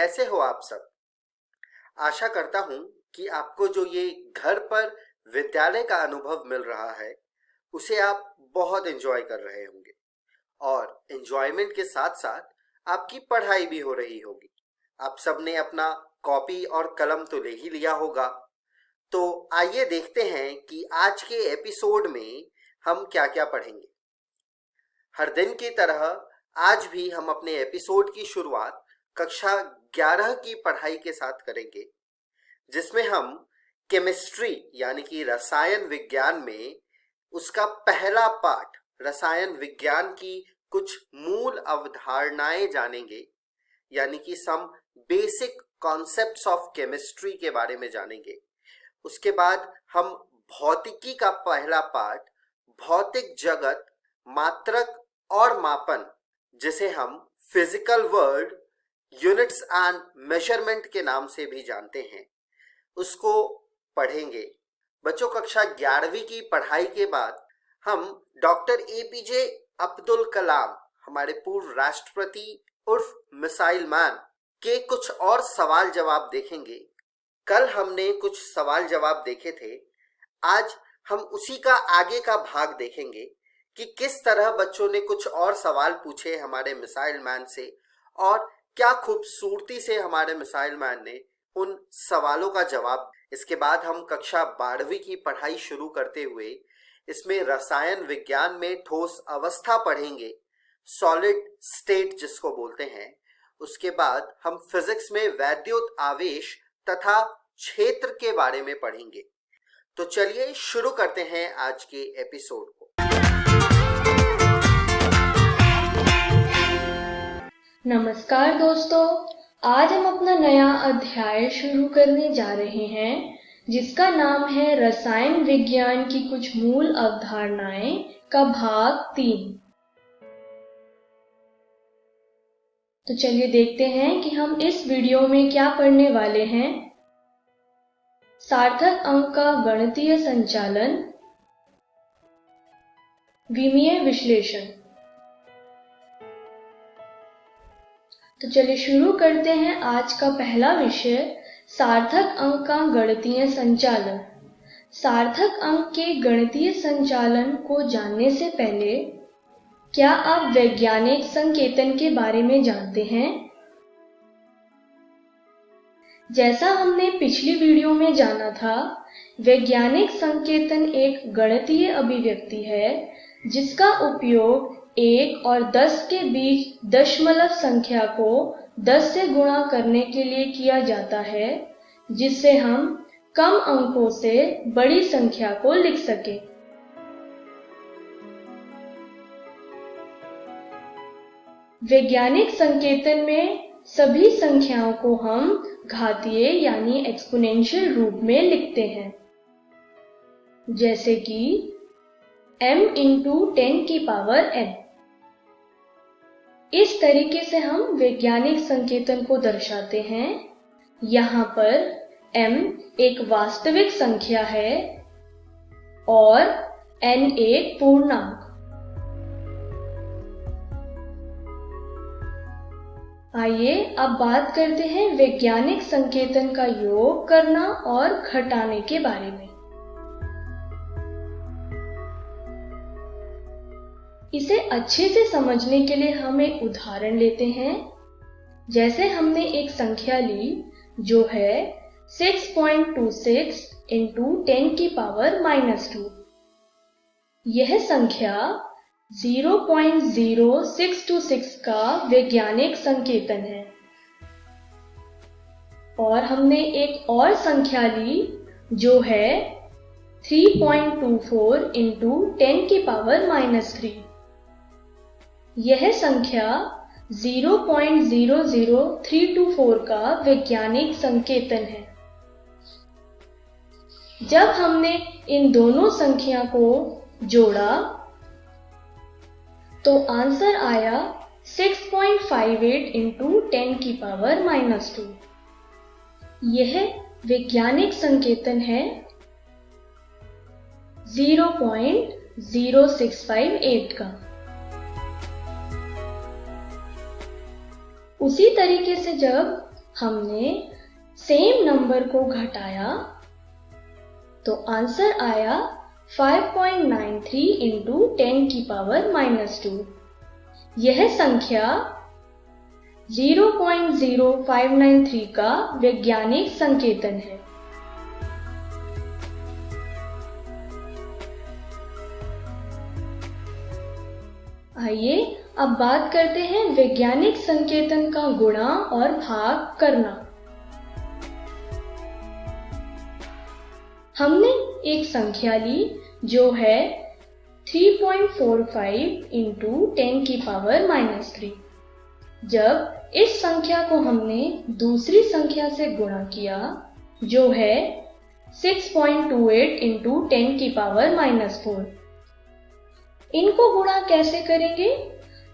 कैसे हो आप सब? आशा करता हूँ कि आपको जो ये घर पर विद्यालय का अनुभव मिल रहा है उसे आप बहुत एंजॉय कर रहे होंगे और एंजॉयमेंट के साथ साथ आपकी पढ़ाई भी हो रही होगी। आप सबने अपना कॉपी और कलम तो ले ही लिया होगा। तो आइए देखते हैं कि आज के एपिसोड में हम क्या क्या पढ़ेंगे। हर दिन की तरह आज भी हम अपने एपिसोड की शुरुआत कक्षा 11 की पढ़ाई के साथ करेंगे, जिसमें हम केमिस्ट्री यानी कि रसायन विज्ञान में उसका पहला पाठ रसायन विज्ञान की कुछ मूल अवधारणाएं जानेंगे, यानी कि some basic concepts of chemistry के बारे में जानेंगे। उसके बाद हम भौतिकी का पहला पाठ भौतिक जगत, मात्रक और मापन, जिसे हम physical world, units and measurement के नाम से भी जानते हैं, उसको पढ़ेंगे। बच्चों, कक्षा 11वीं की पढ़ाई के बाद हम डॉक्टर एपीजे अब्दुल कलाम, हमारे पूर्व राष्ट्रपति उर्फ मिसाइल मैन के कुछ और सवाल जवाब देखेंगे। कल हमने कुछ सवाल जवाब देखे थे, आज हम उसी का आगे का भाग देखेंगे कि किस तरह बच्चों ने कुछ और सवाल पूछे हमारे मिसाइल मैन से और क्या खूबसूरती से हमारे मिसाइल मैन ने उन सवालों का जवाब। इसके बाद हम कक्षा 12वीं की पढ़ाई शुरू करते हुए इसमें रसायन विज्ञान में ठोस अवस्था पढ़ेंगे, सॉलिड स्टेट जिसको बोलते हैं। उसके बाद हम फिजिक्स में वैद्युत आवेश तथा क्षेत्र के बारे में पढ़ेंगे। तो चलिए शुरू करते हैं आज के एपिसोड को। नमस्कार दोस्तों, आज हम अपना नया अध्याय शुरू करने जा रहे हैं, जिसका नाम है रसायन विज्ञान की कुछ मूल अवधारणाएं का भाग 3। तो चलिए देखते हैं कि हम इस वीडियो में क्या पढ़ने वाले हैं। सार्थक अंक का गणितीय संचालन, विमीय विश्लेषण। तो चलिए शुरू करते हैं आज का पहला विषय, सार्थक अंक का गणितीय संचालन। सार्थक अंक के गणितीय संचालन को जानने से पहले क्या आप वैज्ञानिक संकेतन के बारे में जानते हैं? जैसा हमने पिछली वीडियो में जाना था, वैज्ञानिक संकेतन एक गणितीय अभिव्यक्ति है जिसका उपयोग 1 और 10 के बीच दशमलव संख्या को 10 से गुणा करने के लिए किया जाता है, जिससे हम कम अंकों से बड़ी संख्या को लिख सकें। वैज्ञानिक संकेतन में सभी संख्याओं को हम घातीय यानी एक्सपोनेंशियल रूप में लिखते हैं, जैसे कि m × 10 की पावर n। इस तरीके से हम वैज्ञानिक संकेतन को दर्शाते हैं। यहाँ पर m एक वास्तविक संख्या है और n एक पूर्णांक। आइए अब बात करते हैं वैज्ञानिक संकेतन का योग करना और घटाने के बारे में। इसे अच्छे से समझने के लिए हम एक उदाहरण लेते हैं। जैसे हमने एक संख्या ली जो है 6.26 × 10 की पावर -2। यह संख्या 0.0626 का वैज्ञानिक संकेतन है। और हमने एक और संख्या ली जो है 3.24 × 10 की पावर -3। यह संख्या 0.00324 का वैज्ञानिक संकेतन है। जब हमने इन दोनों संख्या को जोड़ा तो आंसर आया 6.58 × 10 की पावर -2। यह वैज्ञानिक संकेतन है 0.0658 का। उसी तरीके से जब हमने सेम नंबर को घटाया तो आंसर आया 5.93 इंटू 10 की पावर -2। यह संख्या 0.0593 का वैज्ञानिक संकेतन है। आइए अब बात करते हैं वैज्ञानिक संकेतन का गुणा और भाग करना। हमने एक संख्या ली जो है 3.45 इंटू 10 की पावर -3। जब इस संख्या को हमने दूसरी संख्या से गुणा किया जो है 6.28 इंटू 10 की पावर -4। इनको गुणा कैसे करेंगे?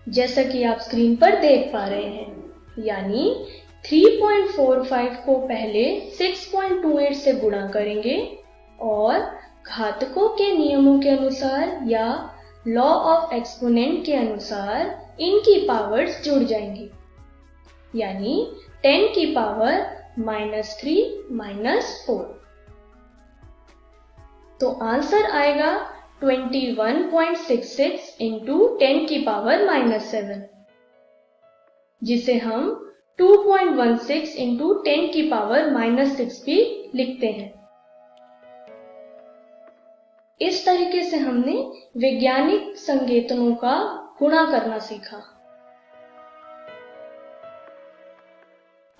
जैसा कि आप स्क्रीन पर देख पा रहे हैं, यानी 3.45 को पहले 6.28 से गुणा करेंगे और घातकों के नियमों के अनुसार या लॉ ऑफ एक्सपोनेंट के अनुसार इनकी पावर्स जुड़ जाएंगी, यानी 10 की पावर -3 -4। तो आंसर आएगा 21.66 इंटू 10 की पावर -7, जिसे हम 2.16 इंटू 10 की पावर -6 भी लिखते हैं। इस तरीके से हमने वैज्ञानिक संकेतनों का गुणा करना सीखा।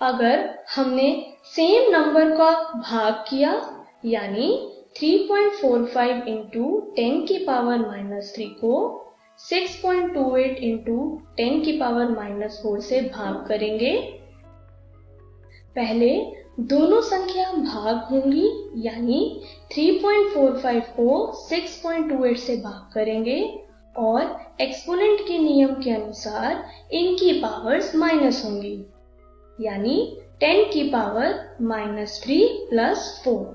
अगर हमने सेम नंबर का भाग किया, यानी 3.45 इंटू 10 की पावर -3 को 6.28 इंटू 10 की पावर -4 से भाग करेंगे। पहले दोनों संख्या भाग होंगी, यानी 3.45 को 6.28 से भाग करेंगे और एक्सपोनेंट के नियम के अनुसार इनकी पावर्स माइनस होंगी, यानी 10 की पावर -3 +4।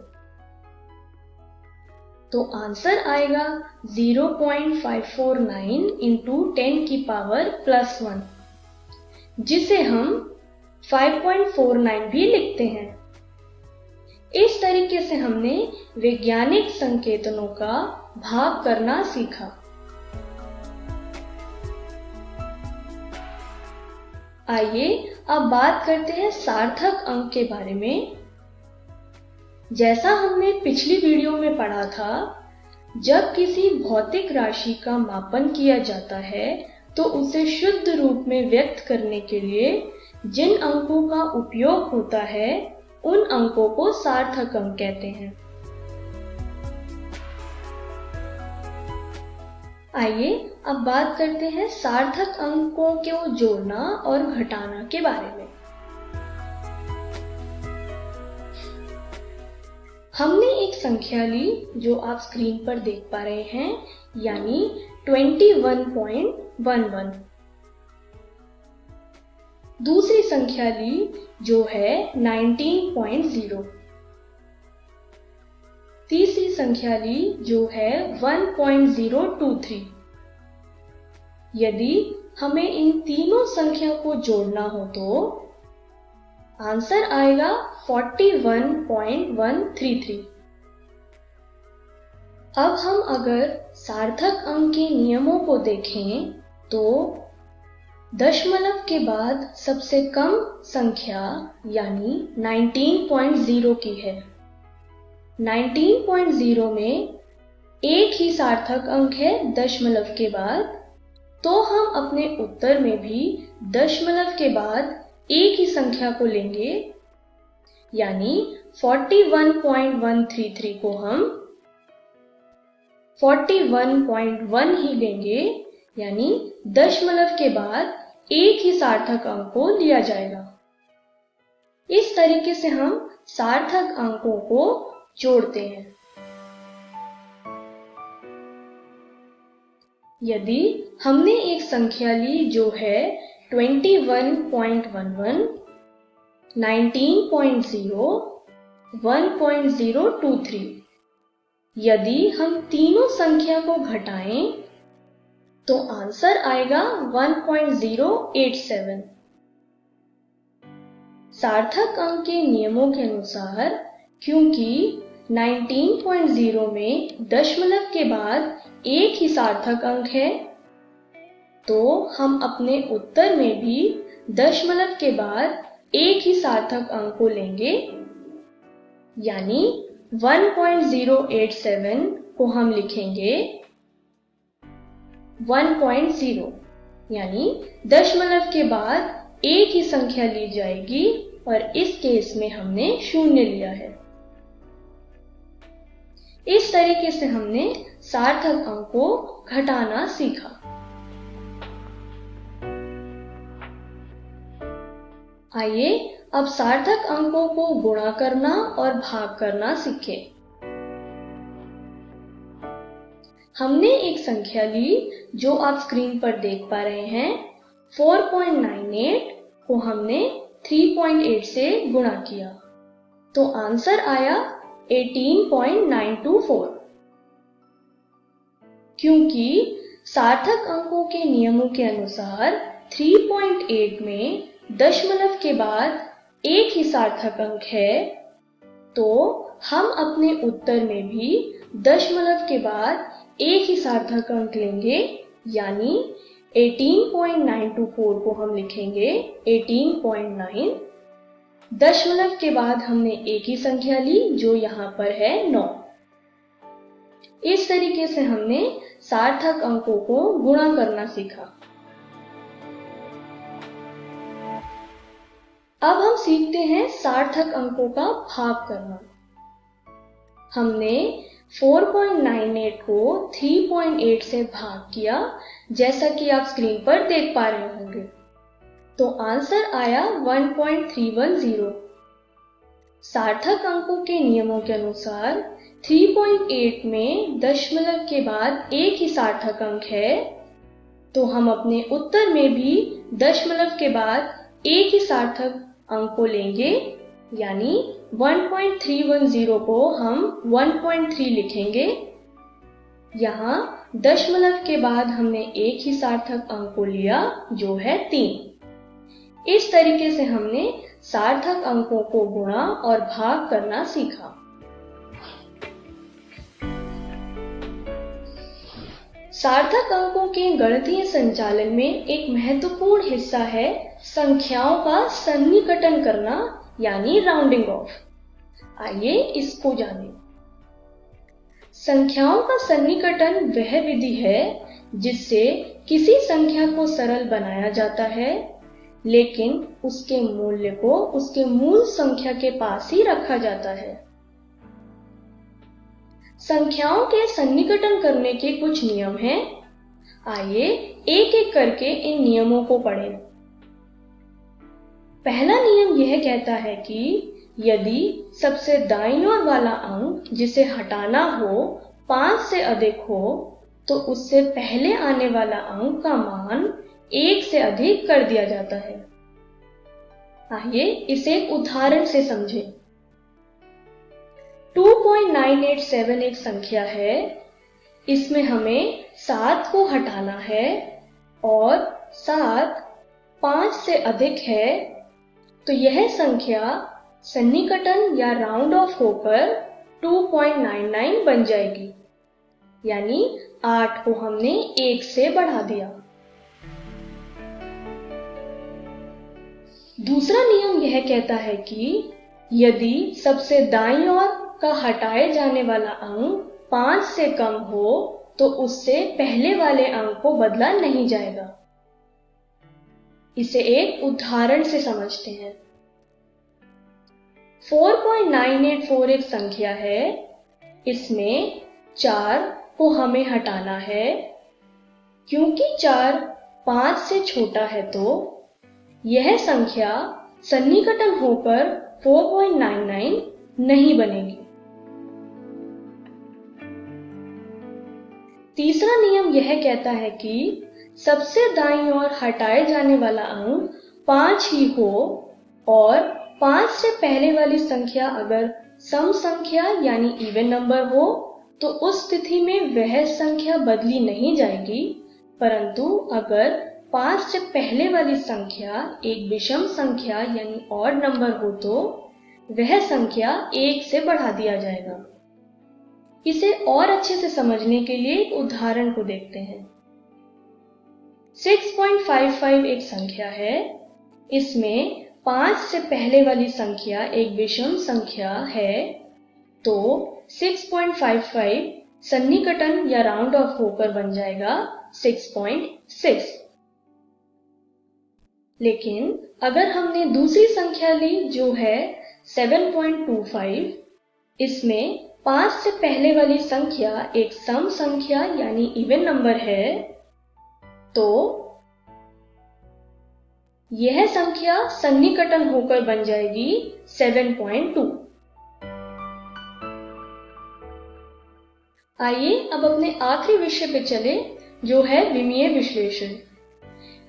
तो आंसर आएगा 0.549 इंटू 10 की पावर +1, जिसे हम 5.49 भी लिखते हैं। इस तरीके से हमने वैज्ञानिक संकेतनों का भाग करना सीखा। आइए अब बात करते हैं सार्थक अंक के बारे में। जैसा हमने पिछली वीडियो में पढ़ा था, जब किसी भौतिक राशि का मापन किया जाता है तो उसे शुद्ध रूप में व्यक्त करने के लिए जिन अंकों का उपयोग होता है उन अंकों को सार्थक अंक कहते हैं। आइए अब बात करते हैं सार्थक अंकों को जोड़ना और घटाना के बारे में। हमने एक संख्या ली जो आप स्क्रीन पर देख पा रहे हैं, यानी 21.11। दूसरी संख्या ली जो है 19.0। तीसरी संख्या ली जो है 1.023। यदि हमें इन तीनों संख्या को जोड़ना हो तो आंसर आएगा 41.133। अब हम अगर सार्थक अंक के नियमों को देखें तो दशमलव के बाद सबसे कम संख्या यानी 19.0 की है। 19.0 में एक ही सार्थक अंक है दशमलव के बाद, तो हम अपने उत्तर में भी दशमलव के बाद एक ही संख्या को लेंगे, यानी 41.133 को हम 41.1 ही लेंगे, यानी दशमलव के बाद एक ही सार्थक अंक को लिया जाएगा। इस तरीके से हम सार्थक अंकों को जोड़ते हैं। यदि हमने एक संख्या ली जो है 21.11, 19.0, 1.023, यदि हम तीनों संख्या को घटाएं तो आंसर आएगा 1.087। सार्थक अंक के नियमों के अनुसार, क्योंकि 19.0 में दशमलव के बाद एक ही सार्थक अंक है, तो हम अपने उत्तर में भी दशमलव के बाद एक ही सार्थक अंक को लेंगे, यानी 1.087 को हम लिखेंगे 1.0, यानी दशमलव के बाद एक ही संख्या ली जाएगी और इस केस में हमने 0 लिया है। इस तरीके से हमने सार्थक अंक को घटाना सीखा। आइए अब सार्थक अंकों को गुणा करना और भाग करना सीखें। हमने एक संख्या ली जो आप स्क्रीन पर देख पा रहे हैं। 4.98 को हमने 3.8 से गुणा किया तो आंसर आया 18.924। क्योंकि सार्थक अंकों के नियमों के अनुसार 3.8 में दशमलव के बाद एक ही सार्थक अंक है, तो हम अपने उत्तर में भी दशमलव के बाद एक ही सार्थक अंक लेंगे, यानी 18.924 को हम लिखेंगे 18.9। दशमलव के बाद हमने एक ही संख्या ली जो यहाँ पर है 9। इस तरीके से हमने सार्थक अंकों को गुणा करना सीखा। अब हम सीखते हैं सार्थक अंकों का भाग करना। हमने 4.98 को 3.8 से भाग किया, जैसा कि आप स्क्रीन पर देख पा रहे होंगे, तो आंसर आया 1.310। सार्थक अंकों के नियमों के अनुसार 3.8 में दशमलव के बाद एक ही सार्थक अंक है, तो हम अपने उत्तर में भी दशमलव के बाद एक ही सार्थक अंक को लेंगे, यानी 1.310 को हम 1.3 लिखेंगे। यहाँ दशमलव के बाद हमने एक ही सार्थक अंक को लिया जो है 3। इस तरीके से हमने सार्थक अंकों को गुणा और भाग करना सीखा। सार्थक अंकों के गणितीय संचालन में एक महत्वपूर्ण हिस्सा है संख्याओं का सन्निकटन करना, यानी राउंडिंग ऑफ। आइए इसको जानें। संख्याओं का सन्निकटन वह विधि है जिससे किसी संख्या को सरल बनाया जाता है, लेकिन उसके मूल्य को उसके मूल संख्या के पास ही रखा जाता है। संख्याओं के सन्निकटन करने के कुछ नियम हैं। आइए एक एक करके इन नियमों को पढ़ें। पहला नियम यह कहता है कि यदि सबसे दाईं ओर वाला अंक जिसे हटाना हो 5 से अधिक हो, तो उससे पहले आने वाला अंक का मान 1 से अधिक कर दिया जाता है। आइए इसे एक उदाहरण से समझें। 2.987 एक संख्या है। इसमें हमें 7 को हटाना है और 7 5 से अधिक है, तो यह संख्या सन्निकटन या राउंड ऑफ होकर 2.99 बन जाएगी, यानी 8 को हमने 1 से बढ़ा दिया। दूसरा नियम यह कहता है कि यदि सबसे दाईं ओर का हटाए जाने वाला अंक 5 से कम हो, तो उससे पहले वाले अंक को बदला नहीं जाएगा। इसे एक उदाहरण से समझते हैं। 4.984 एक संख्या है। इसमें 4 को हमें हटाना है। क्योंकि 4 5 से छोटा है, तो यह संख्या सन्निकटन होकर 4.99 नहीं बनेगी। तीसरा नियम यह कहता है कि सबसे दाईं ओर हटाए जाने वाला अंक 5 ही हो और 5 से पहले वाली संख्या अगर सम संख्या यानी इवन नंबर हो, तो उस स्थिति में वह संख्या बदली नहीं जाएगी, परंतु अगर 5 से पहले वाली संख्या एक विषम संख्या यानी ऑड नंबर हो तो वह संख्या 1 से बढ़ा दिया जाएगा। इसे और अच्छे से समझने के लिए एक उदाहरण को देखते हैं। 6.55 एक संख्या है। इसमें 5 से पहले वाली संख्या एक विषम संख्या है, तो 6.55 सन्निकटन या राउंड ऑफ होकर बन जाएगा 6.6। लेकिन अगर हमने दूसरी संख्या ली जो है 7.25, इसमें 5 से पहले वाली संख्या एक सम संख्या यानी इवन नंबर है, तो यह संख्या सन्निकटन होकर बन जाएगी 7.2। आइए अब अपने आखिरी विषय पे चले जो है विमीय विश्लेषण।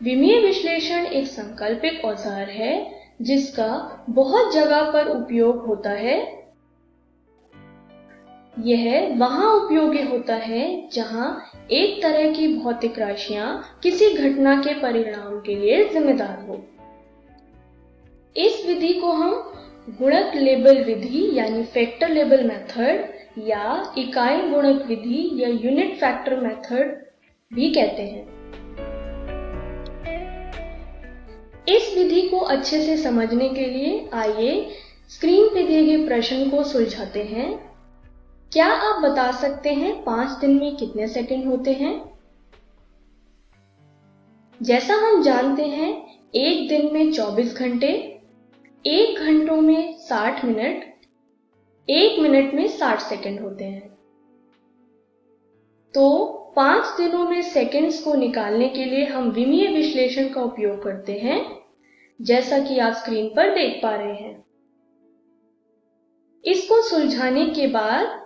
विमीय विश्लेषण एक सांकल्पिक औजार है जिसका बहुत जगह पर उपयोग होता है। यह वहां उपयोगी होता है जहां एक तरह की भौतिक राशियां किसी घटना के परिणाम के लिए जिम्मेदार हो। इस विधि को हम गुणक लेबल विधि यानी फैक्टर लेबल मेथड या इकाई गुणक विधि या यूनिट फैक्टर मेथड भी कहते हैं। इस विधि को अच्छे से समझने के लिए आइए स्क्रीन पे दिए गए प्रश्न को सुलझाते हैं। क्या आप बता सकते हैं 5 दिन में कितने सेकंड होते हैं? जैसा हम जानते हैं, एक दिन में 24 घंटे, 1 घंटों में 60 मिनट, 1 मिनट में 60 सेकंड होते हैं। तो 5 दिनों में सेकंड्स को निकालने के लिए हम विमीय विश्लेषण का उपयोग करते हैं, जैसा कि आप स्क्रीन पर देख पा रहे हैं। इसको सुलझाने के बाद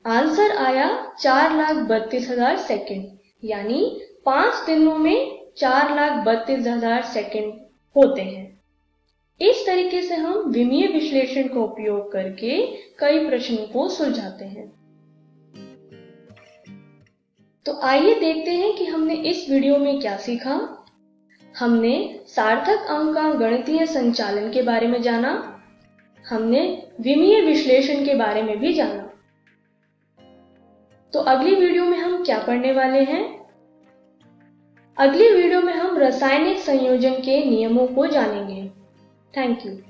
आंसर आया 4,32,000 सेकंड, यानी 5 दिनों में 4,32,000 सेकंड होते हैं। इस तरीके से हम विमीय विश्लेषण का उपयोग करके कई प्रश्नों को सुलझाते हैं। तो आइए देखते हैं कि हमने इस वीडियो में क्या सीखा। हमने सार्थक अंक का गणितीय संचालन के बारे में जाना। हमने विमीय विश्लेषण के बारे में भी जाना। तो अगली वीडियो में हम क्या पढ़ने वाले हैं? अगली वीडियो में हम रासायनिक संयोजन के नियमों को जानेंगे। Thank you.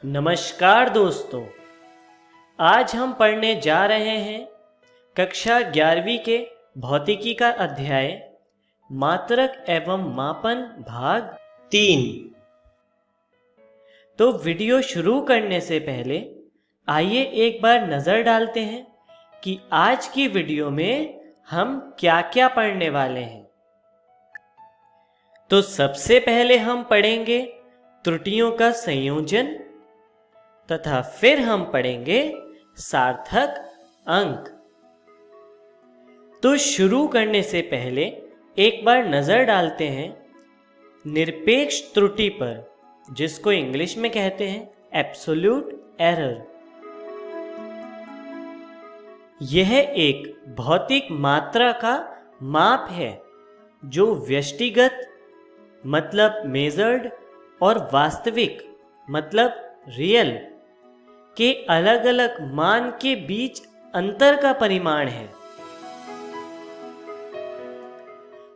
नमस्कार दोस्तों, आज हम पढ़ने जा रहे हैं कक्षा 11वीं के भौतिकी का अध्याय मात्रक एवं मापन भाग 3। तो वीडियो शुरू करने से पहले आइए एक बार नजर डालते हैं कि आज की वीडियो में हम क्या क्या पढ़ने वाले हैं। तो सबसे पहले हम पढ़ेंगे त्रुटियों का संयोजन तथा फिर हम पढ़ेंगे सार्थक अंक। तो शुरू करने से पहले एक बार नजर डालते हैं निरपेक्ष त्रुटि पर, जिसको इंग्लिश में कहते हैं एब्सोल्यूट एरर। यह एक भौतिक मात्रा का माप है जो व्यष्टिगत मतलब मेजर्ड और वास्तविक मतलब रियल के अलग अलग मान के बीच अंतर का परिमाण है।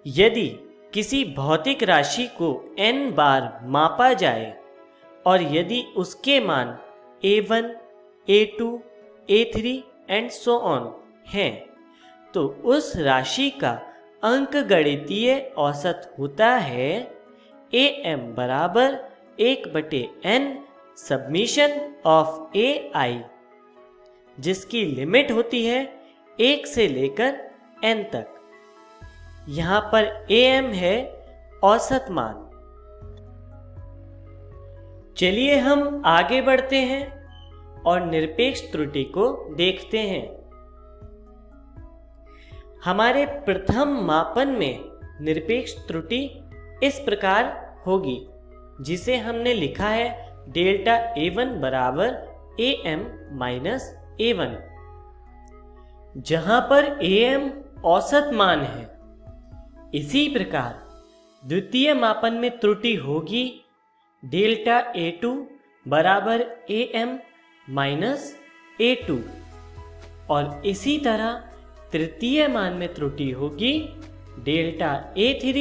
यदि किसी भौतिक राशि को n बार मापा जाए और यदि उसके मान a1, a2, a3 and so on हैं, तो उस राशि का अंकगणितीय औसत होता है am बराबर 1/n सबमिशन ऑफ ai, जिसकी लिमिट होती है 1 से लेकर n तक। यहाँ पर am है औसत मान। चलिए हम आगे बढ़ते हैं और निरपेक्ष त्रुटि को देखते हैं। हमारे प्रथम मापन में निरपेक्ष त्रुटि इस प्रकार होगी, जिसे हमने लिखा है डेल्टा a1 बराबर am माइनस a1, जहां पर am औसत मान है। इसी प्रकार द्वितीय मापन में त्रुटि होगी डेल्टा a2 बराबर am माइनस a2, और इसी तरह तृतीय मान में त्रुटि होगी डेल्टा a3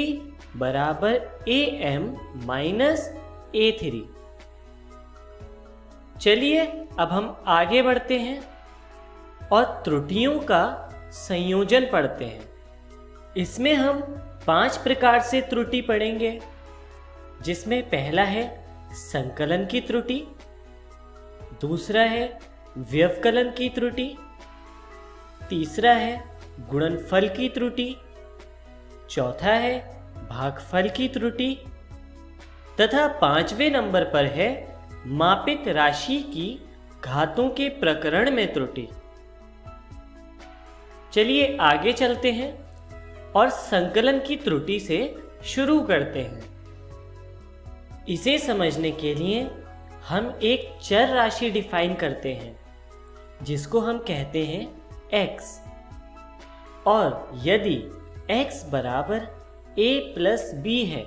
बराबर am माइनस a3। चलिए अब हम आगे बढ़ते हैं और त्रुटियों का संयोजन पढ़ते हैं। इसमें हम 5 प्रकार से त्रुटि पढ़ेंगे, जिसमें पहला है संकलन की त्रुटि, दूसरा है व्यवकलन की त्रुटि, तीसरा है गुणनफल की त्रुटि, चौथा है भागफल की त्रुटि, तथा 5वें नंबर पर है मापित राशि की घातों के प्रकरण में त्रुटि। चलिए आगे चलते हैं और संकलन की त्रुटि से शुरू करते हैं। इसे समझने के लिए हम एक चर राशि डिफाइन करते हैं, जिसको हम कहते हैं x, और यदि x बराबर a प्लस b है,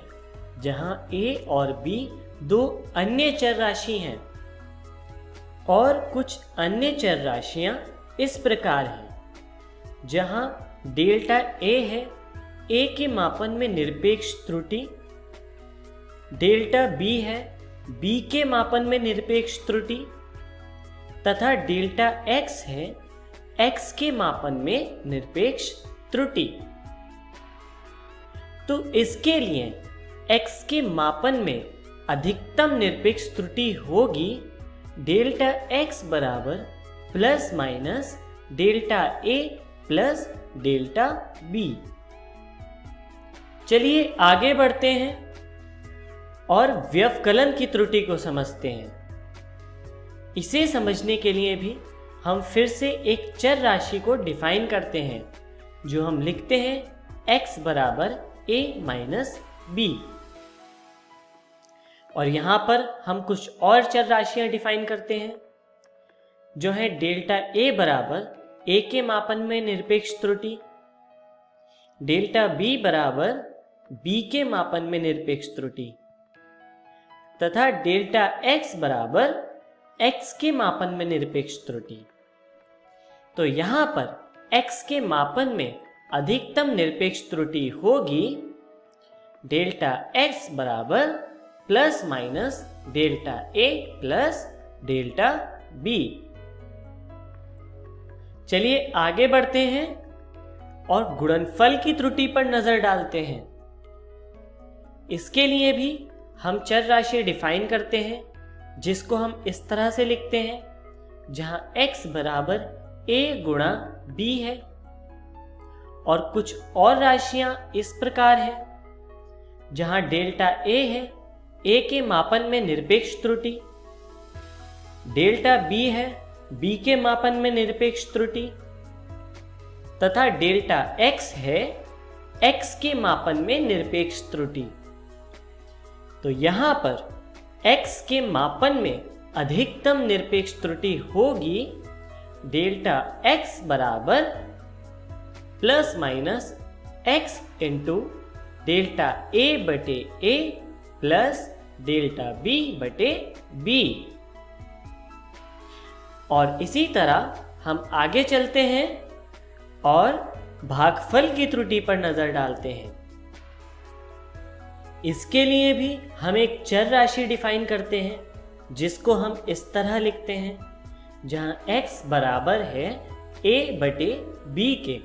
जहां a और b दो अन्य चर राशि हैं, और कुछ अन्य चर राशियां इस प्रकार हैं, जहां डेल्टा a है a के मापन में निरपेक्ष त्रुटि, डेल्टा b है b के मापन में निरपेक्ष त्रुटि, तथा डेल्टा x है x के मापन में निरपेक्ष त्रुटि। तो इसके लिए x के मापन में अधिकतम निरपेक्ष त्रुटि होगी डेल्टा x बराबर plus minus delta a plus delta b। चलिए आगे बढ़ते हैं और व्यवकलन की त्रुटि को समझते हैं। इसे समझने के लिए भी हम फिर से एक चर राशि को डिफाइन करते हैं, जो हम लिखते हैं x बराबर a माइनस b, और यहाँ पर हम कुछ और चर राशियां डिफाइन करते हैं, जो है डेल्टा a बराबर a के मापन में निरपेक्ष त्रुटि, डेल्टा b बराबर b के मापन में निरपेक्ष त्रुटि, तथा डेल्टा x बराबर x के मापन में निरपेक्ष त्रुटि। तो यहाँ पर x के मापन में अधिकतम निरपेक्ष त्रुटि होगी डेल्टा x बराबर plus minus delta a plus delta b। चलिए आगे बढ़ते हैं और गुणनफल की त्रुटि पर नजर डालते हैं। इसके लिए भी हम चर राशि डिफाइन करते हैं, जिसको हम इस तरह से लिखते हैं, जहां x बराबर a गुणा b है, और कुछ और राशियां इस प्रकार हैं, जहां डेल्टा a है a के मापन में निरपेक्ष त्रुटि, डेल्टा b है b के मापन में निरपेक्ष त्रुटि, तथा डेल्टा x है x के मापन में निरपेक्ष त्रुटि। तो यहाँ पर x के मापन में अधिकतम निरपेक्ष त्रुटि होगी डेल्टा x बराबर plus minus x into delta a बटे a प्लस डेल्टा b बटे b। और इसी तरह हम आगे चलते हैं और भागफल की त्रुटि पर नजर डालते हैं। इसके लिए भी हम एक चर राशि डिफाइन करते हैं, जिसको हम इस तरह लिखते हैं, जहां x बराबर है a/b के।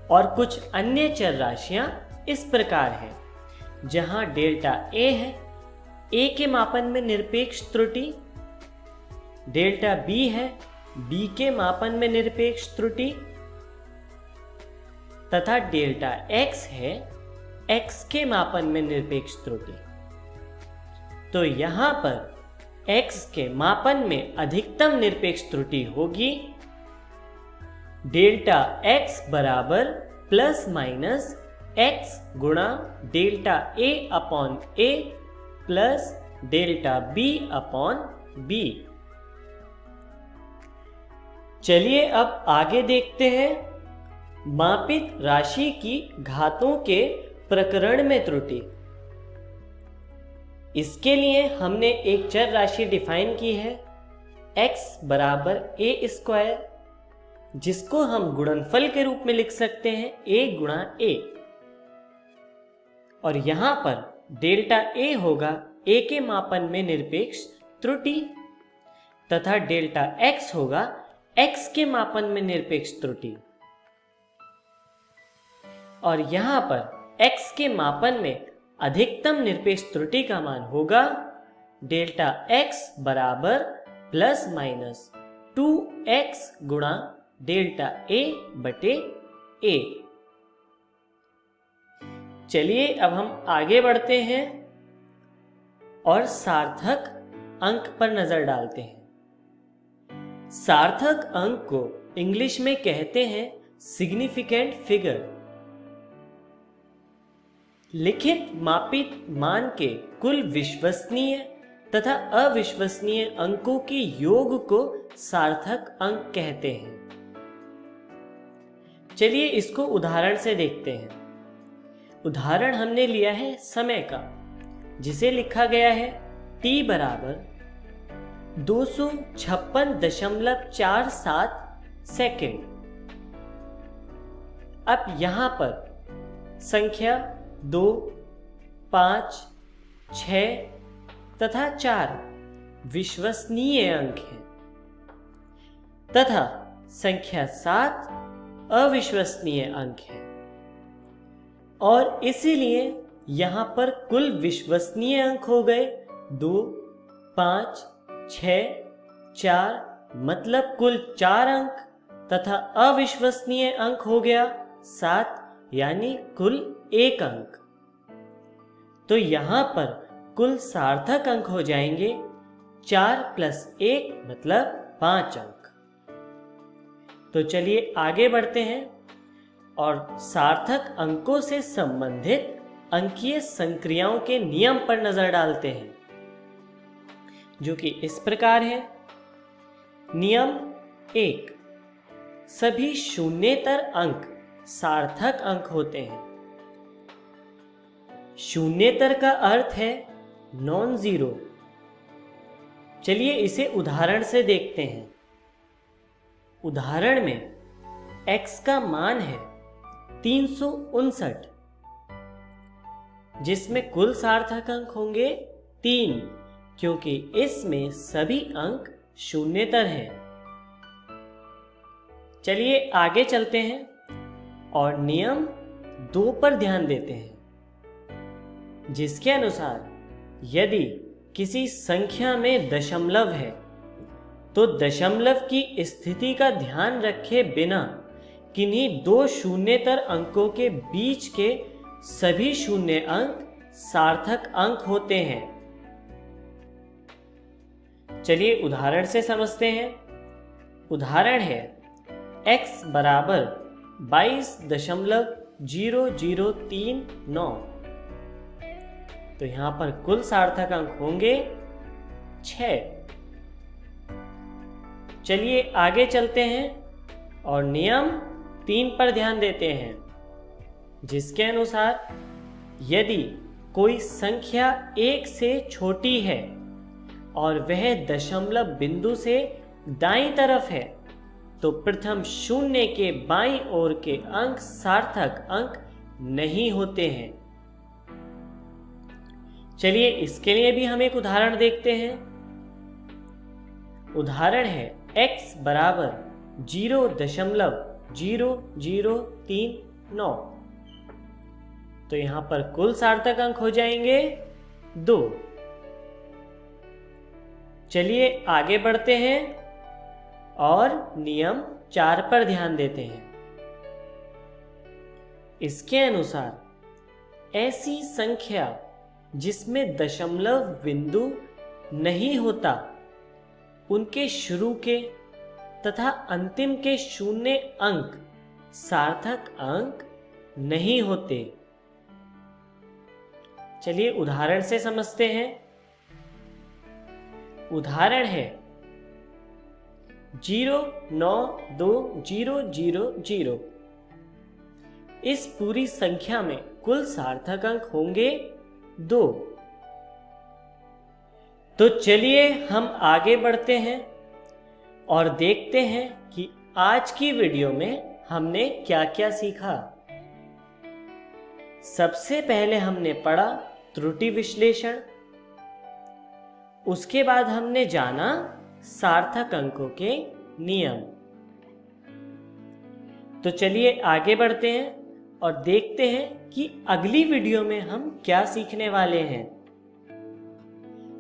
और कुछ अन्य चर राशियां इस प्रकार हैं, जहां डेल्टा a है a के मापन में निरपेक्ष त्रुटि, डेल्टा b है b के मापन में निरपेक्ष त्रुटि, तथा डेल्टा x है x के मापन में निरपेक्ष त्रुटि। तो यहां पर x के मापन में अधिकतम निरपेक्ष त्रुटि होगी डेल्टा x बराबर प्लस माइनस x गुणा delta a upon a plus delta b upon b। चलिए अब आगे देखते हैं मापित राशि की घातों के प्रकरण में त्रुटि। इसके लिए हमने एक चर राशि डिफाइन की है x बराबर a स्क्वायर, जिसको हम गुणनफल के रूप में लिख सकते हैं a गुणा a। और यहां पर डेल्टा a होगा a के मापन में निरपेक्ष त्रुटि, तथा डेल्टा x होगा x के मापन में निरपेक्ष त्रुटि। और यहां पर x के मापन में अधिकतम निरपेक्ष त्रुटि का मान होगा डेल्टा x बराबर प्लस माइनस 2x गुणा डेल्टा a/a। चलिए अब हम आगे बढ़ते हैं और सार्थक अंक पर नजर डालते हैं। सार्थक अंक को इंग्लिश में कहते हैं सिग्निफिकेंट फिगर। लिखित मापित मान के कुल विश्वसनीय तथा अविश्वसनीय अंकों के योग को सार्थक अंक कहते हैं। चलिए इसको उदाहरण से देखते हैं। उदाहरण हमने लिया है समय का, जिसे लिखा गया है t बराबर 256.47 सेकेंड। अब यहां पर संख्या 2, 5, 6 तथा 4 विश्वसनीय अंक हैं, तथा संख्या 7 अविश्वसनीय अंक है। और इसीलिए यहां पर कुल विश्वसनीय अंक हो गए 2, 5, 6, 4, मतलब कुल 4 अंक, तथा अविश्वसनीय अंक हो गया 7, यानी कुल 1 अंक। तो यहां पर कुल सार्थक अंक हो जाएंगे 4 + 1 मतलब 5 अंक। तो चलिए आगे बढ़ते हैं और सार्थक अंकों से संबंधित अंकीय संक्रियाओं के नियम पर नजर डालते हैं, जो कि इस प्रकार है। नियम 1, सभी शून्येतर अंक सार्थक अंक होते हैं। शून्येतर का अर्थ है नॉन जीरो। चलिए इसे उदाहरण से देखते हैं। उदाहरण में x का मान है 359, जिसमें कुल सार्थक अंक होंगे 3, क्योंकि इसमें सभी अंक शून्येतर हैं। चलिए आगे चलते हैं और नियम 2 पर ध्यान देते हैं, जिसके अनुसार यदि किसी संख्या में दशमलव है तो दशमलव की स्थिति का ध्यान रखे बिना किन्हीं 2 शून्येतर अंकों के बीच के सभी शून्य अंक सार्थक अंक होते हैं। चलिए उदाहरण से समझते हैं। उदाहरण है x बराबर 22.0039। तो यहां पर कुल सार्थक अंक होंगे 6। चलिए आगे चलते हैं और नियम 3 पर ध्यान देते हैं, जिसके अनुसार यदि कोई संख्या 1 से छोटी है और वह दशमलव बिंदु से दाईं तरफ है, तो प्रथम शून्य के बाईं ओर के अंक सार्थक अंक नहीं होते हैं। चलिए इसके लिए भी हम एक उदाहरण देखते हैं। उदाहरण है x बराबर 0.0039। तो यहां पर कुल सार्थक अंक हो जाएंगे 2। चलिए आगे बढ़ते हैं और नियम 4 पर ध्यान देते हैं। इसके अनुसार ऐसी संख्या जिसमें दशमलव बिंदु नहीं होता, उनके शुरू के तथा अंतिम के शून्य अंक सार्थक अंक नहीं होते। चलिए उदाहरण से समझते हैं। उदाहरण है 0920000। इस पूरी संख्या में कुल सार्थक अंक होंगे 2। तो चलिए हम आगे बढ़ते हैं और देखते हैं कि आज की वीडियो में हमने क्या क्या सीखा। सबसे पहले हमने पढ़ा त्रुटि विश्लेषण। उसके बाद हमने जाना सार्थक अंकों के नियम। तो चलिए आगे बढ़ते हैं और देखते हैं कि अगली वीडियो में हम क्या सीखने वाले हैं।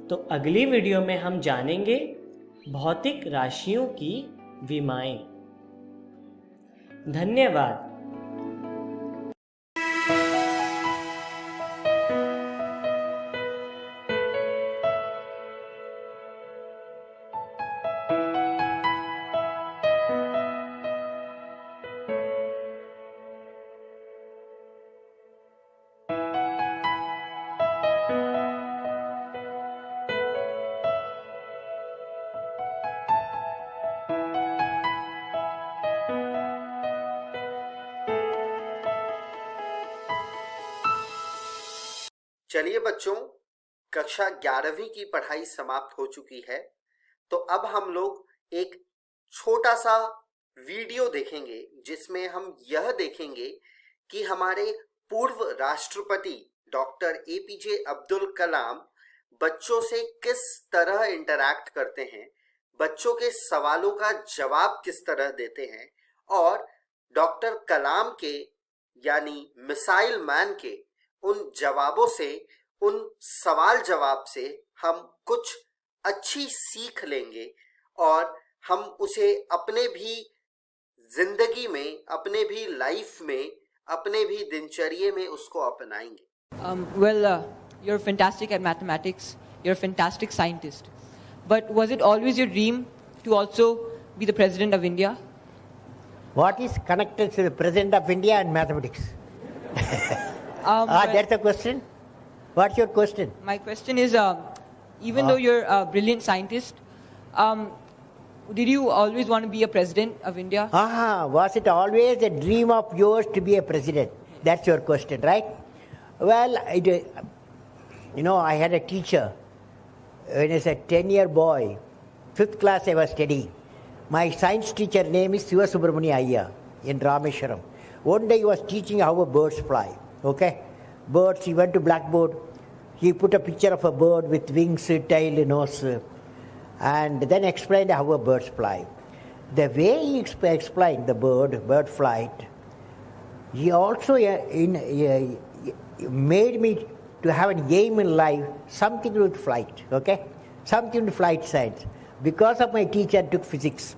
तो अगली वीडियो में हम जानेंगे भौतिक राशियों की विमाएं। धन्यवाद। चलिए बच्चों, कक्षा 11वीं की पढ़ाई समाप्त हो चुकी है। तो अब हम लोग एक छोटा सा वीडियो देखेंगे जिसमें हम यह देखेंगे कि हमारे पूर्व राष्ट्रपति डॉक्टर एपीजे अब्दुल कलाम बच्चों से किस तरह इंटरैक्ट करते हैं, बच्चों के सवालों का जवाब किस तरह देते हैं, और डॉक्टर कलाम के यानी मिसाइल मैन के उन जवाबों से, उन सवाल जवाब से हम कुछ अच्छी सीख लेंगे और हम उसे अपने भी जिंदगी में, अपने भी लाइफ में, अपने भी दिनचर्या में उसको अपनाएंगे। You're fantastic at mathematics. You're a fantastic scientist. But was it always your dream to also be the president of India? What is connected to the president of India and mathematics? That's the question. What's your question? My question is, even though you're a brilliant scientist, did you always want to be a president of India? Was it always a dream of yours to be a president? That's your question, right? Well, I had a teacher when I was a 10-year boy, 5th class I was studying. My science teacher name is Siva Subramani Ayya in Rameshwaram. One day he was teaching how birds fly. Okay? Birds, he went to blackboard. He put a picture of a bird with wings, tail, nose, and then explained how birds fly. The way he explained the bird flight, he also made me to have an aim in life, something to do with flight, okay? Something to flight science. Because of my teacher, I took physics.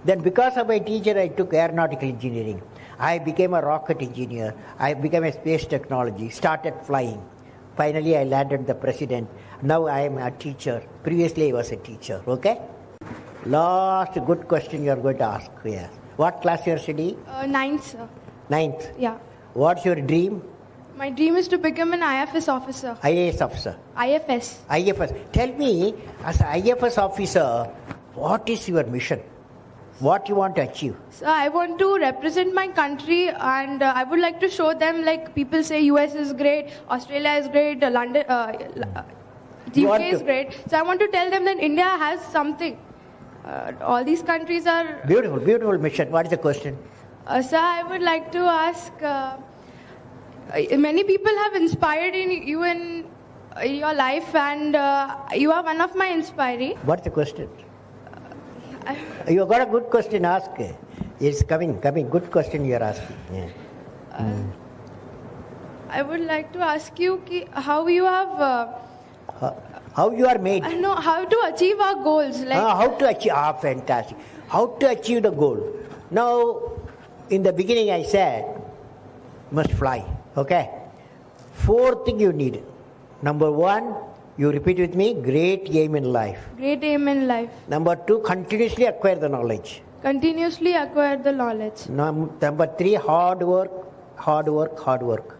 Then because of my teacher, I took aeronautical engineering. I became a rocket engineer. I became a space technology, started flying. Finally, I landed the president. Now I am a teacher. Previously, I was a teacher, okay? Last good question you are going to ask here. What class you are studying? 9th, sir. 9th? Yeah. What's your dream? My dream is to become an IFS officer. IAS officer. IFS. IFS. Tell me, as an IFS officer, what is your mission? What you want to achieve? So I want to represent my country, and I would like to show them, like people say US is great, Australia is great, London, the UK is great. So I want to tell them that India has something. All these countries are... Beautiful, beautiful mission. What is the question? Sir, I would like to ask, many people have inspired in you in your life, and you are one of my inspiring. What's the question? You got a good question ask. It's coming. Good question you are asking. Yeah. I would like to ask you how you have How you are made? no, how to achieve our goals. Like How to achieve? Fantastic. How to achieve the goal? Now, in the beginning I said, must fly. Okay? 4 things you need. Number 1, you repeat with me, great aim in life. great aim in life. Number 2, continuously acquire the knowledge. Continuously acquire the knowledge. Number 3, hard work. Hard work, hard work,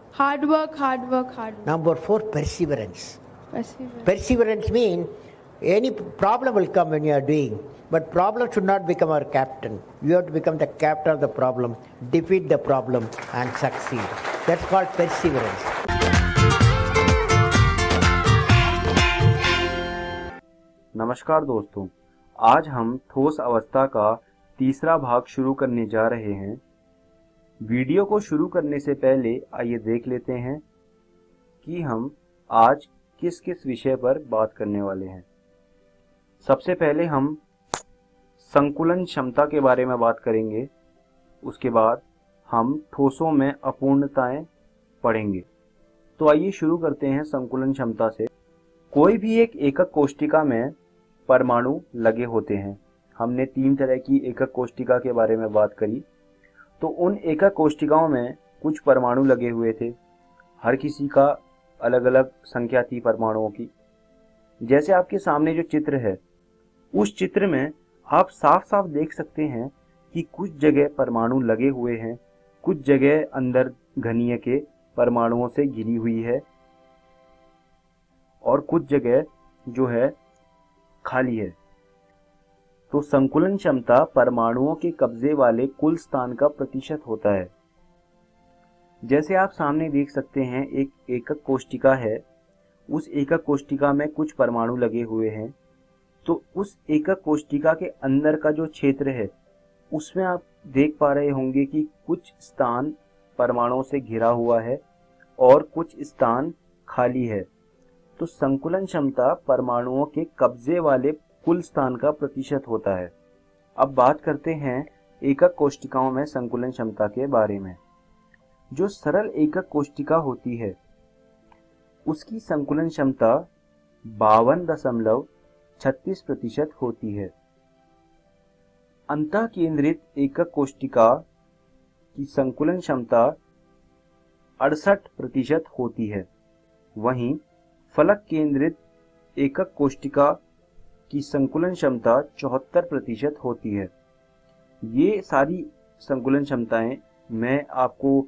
hard work. Number 4, perseverance. Perseverance. Perseverance means any problem will come when you are doing, but problem should not become our captain. You have to become the captain of the problem, defeat the problem and succeed. That's called perseverance. नमस्कार दोस्तों, आज हम ठोस अवस्था का तीसरा भाग शुरू करने जा रहे हैं। वीडियो को शुरू करने से पहले आइए देख लेते हैं कि हम आज किस किस विषय पर बात करने वाले हैं। सबसे पहले हम संकुलन क्षमता के बारे में बात करेंगे। उसके बाद हम ठोसों में अपूर्णताएं पढ़ेंगे। तो आइए शुरू करते हैं संकुलन क्षमता से। कोई भी एक एकक कोष्ठिका में परमाणु लगे होते हैं। हमने 3 तरह की एकक कोष्ठिका के बारे में बात करी। तो उन एकक कोष्ठिकाओं में कुछ परमाणु लगे हुए थे। हर किसी का अलग अलग संख्या थी परमाणुओं की। जैसे आपके सामने जो चित्र है, उस चित्र में आप साफ साफ देख सकते हैं कि कुछ जगह परमाणु लगे हुए हैं, कुछ जगह अंदर घनीय के परमाणुओं से घिरी हुई है और कुछ जगह जो है खाली है। तो संकुलन क्षमता परमाणुओं के कब्जे वाले कुल स्थान का प्रतिशत होता है। जैसे आप सामने देख सकते हैं, एक एकक कोष्ठिका है। उस एकक कोष्ठिका में कुछ परमाणु लगे हुए हैं। तो उस एकक कोष्ठिका के अंदर का जो क्षेत्र है, उसमें आप देख पा रहे होंगे कि कुछ स्थान परमाणुओं से घिरा हुआ है और कुछ स्थान खाली है। तो संकुलन क्षमता परमाणुओं के कब्जे वाले कुल स्थान का प्रतिशत होता है। अब बात करते हैं एकक कोष्ठिकाओं में संकुलन क्षमता के बारे में। जो सरल एकक कोष्ठिका होती है, उसकी संकुलन क्षमता 52.36% होती है। अंतः केंद्रित एकक कोष्ठिका की संकुलन क्षमता 68% होती है। वहीं फलक केंद्रित एकक कोष्ठिका की संकुलन क्षमता 74% होती है। ये सारी संकुलन क्षमताएं मैं आपको